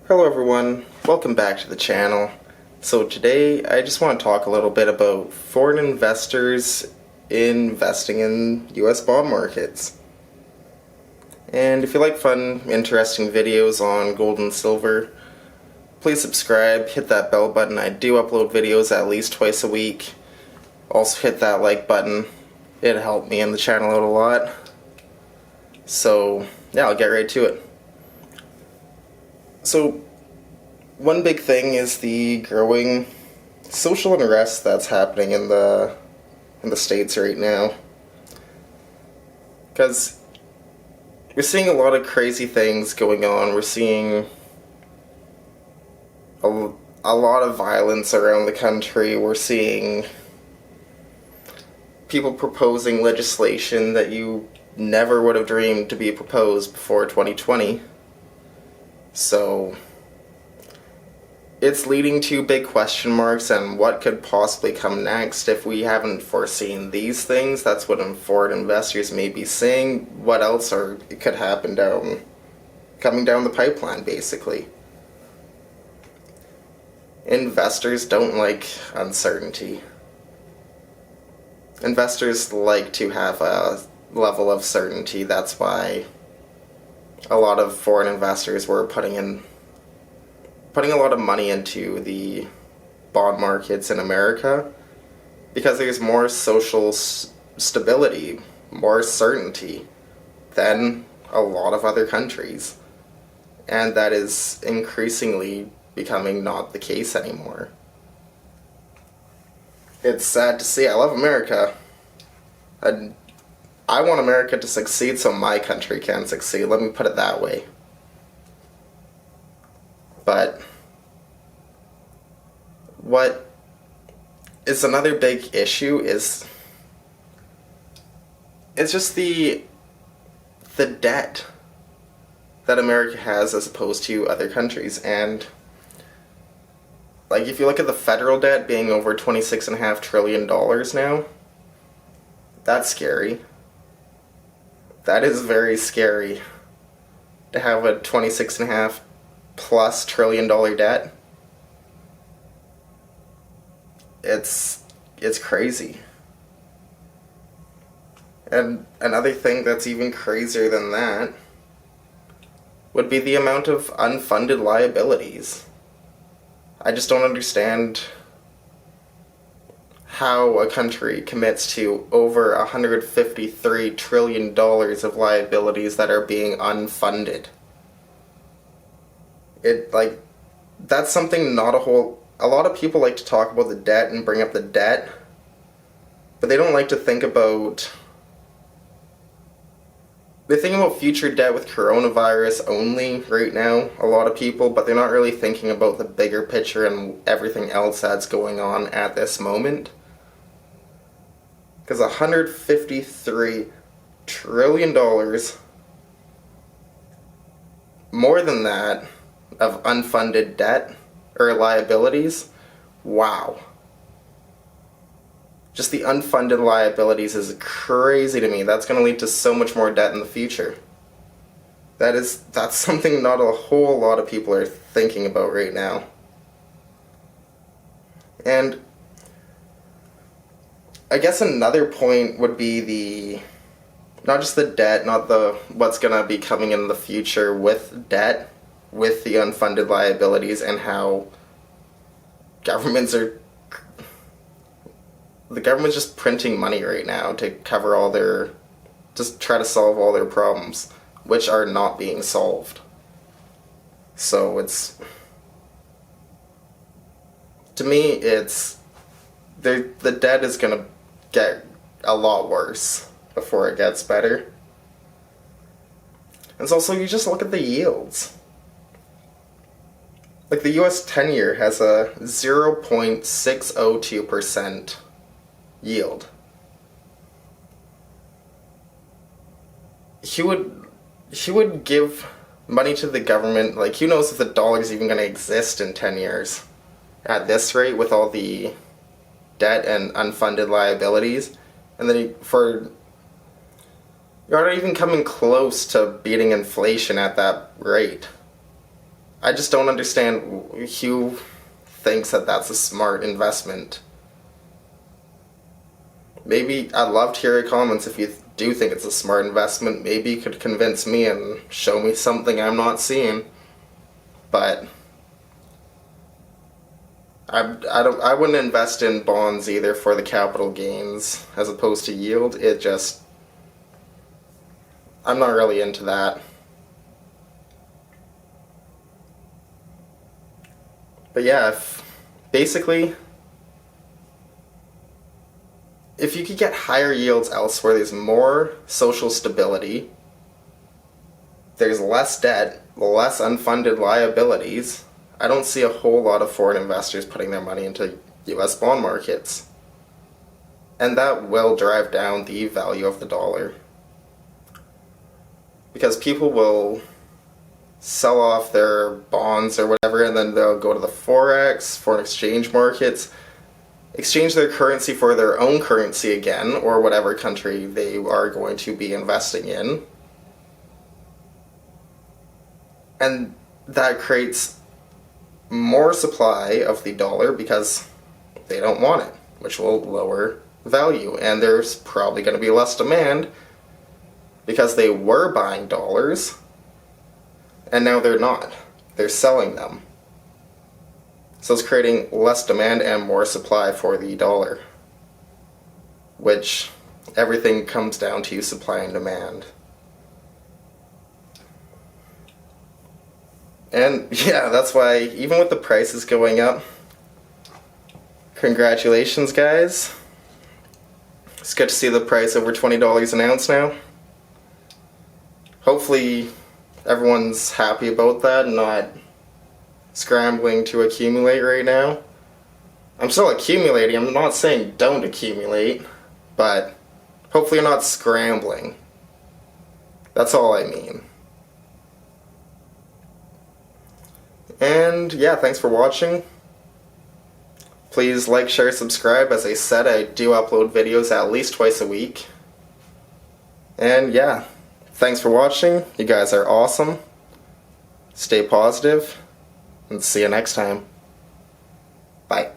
Hello everyone, welcome back to the channel. So today I just want to talk a little bit about foreign investors investing in US bond markets. And if you like fun, interesting videos on gold and silver, please subscribe, hit that bell button. I do upload videos at least twice a week. Also hit that like button, it'll help me and the channel out a lot. So yeah, I'll get right to it. So, one big thing is the growing social unrest that's happening in the States right now. Because we're seeing a lot of crazy things going on. We're seeing a lot of violence around the country. We're seeing people proposing legislation that you never would have dreamed to be proposed before 2020. So it's leading to big question marks and what could possibly come next if we haven't foreseen these things. That's what foreign investors may be saying. What else it could happen coming down the pipeline, basically. Investors don't like uncertainty. Investors like to have a level of certainty. That's why a lot of foreign investors were putting a lot of money into the bond markets in America because there's more social stability, more certainty than a lot of other countries. And that is increasingly becoming not the case anymore. It's sad to see. I love America. I want America to succeed so my country can succeed. Let me put it that way. But what is another big issue is it's just the debt that America has as opposed to other countries. And like if you look at the federal debt being over $26.5 trillion now, that's scary. That is very scary to have a $26.5+ trillion debt. It's crazy. And another thing that's even crazier than that would be the amount of unfunded liabilities. I just don't understand how a country commits to over $153 trillion of liabilities that are being unfunded. That's something a lot of people like to talk about the debt and bring up the debt, but they don't like to think about, they think about future debt with coronavirus only right now, a lot of people, but they're not really thinking about the bigger picture and everything else that's going on at this moment. Because $153 trillion, more than that, of unfunded debt or liabilities, wow. Just the unfunded liabilities is crazy to me. That's going to lead to so much more debt in the future. That's something not a whole lot of people are thinking about right now. And I guess another point would be not just the debt, not what's going to be coming in the future with debt, with the unfunded liabilities, and how the government's just printing money right now to cover just try to solve all their problems, which are not being solved. So to me, the debt is going to get a lot worse before it gets better. And it's also, you just look at the yields. Like the US 10-year has a 0.602% yield. He would give money to the government, like who knows if the dollar's even going to exist in 10 years at this rate with all the debt and unfunded liabilities. And then you're not even coming close to beating inflation at that rate. I just don't understand who thinks that that's a smart investment. Maybe I'd love to hear your comments if you do think it's a smart investment. Maybe you could convince me and show me something I'm not seeing. But I wouldn't invest in bonds either for the capital gains as opposed to yield. I'm not really into that. But yeah, basically, if you could get higher yields elsewhere, there's more social stability, there's less debt, less unfunded liabilities. I don't see a whole lot of foreign investors putting their money into US bond markets. And that will drive down the value of the dollar. Because people will sell off their bonds or whatever, and then they'll go to the Forex, foreign exchange markets, exchange their currency for their own currency again, or whatever country they are going to be investing in. And that creates more supply of the dollar because they don't want it, which will lower value. And there's probably going to be less demand because they were buying dollars and now they're not. They're selling them. So it's creating less demand and more supply for the dollar, which everything comes down to supply and demand. And yeah, that's why even with the prices going up, congratulations guys. It's good to see the price over $20 an ounce now. Hopefully everyone's happy about that and not scrambling to accumulate right now. I'm still accumulating, I'm not saying don't accumulate, but hopefully you're not scrambling. That's all I mean. And yeah, thanks for watching. Please like, share, subscribe. As I said, I do upload videos at least twice a week. And yeah, thanks for watching. You guys are awesome. Stay positive, and see you next time. Bye.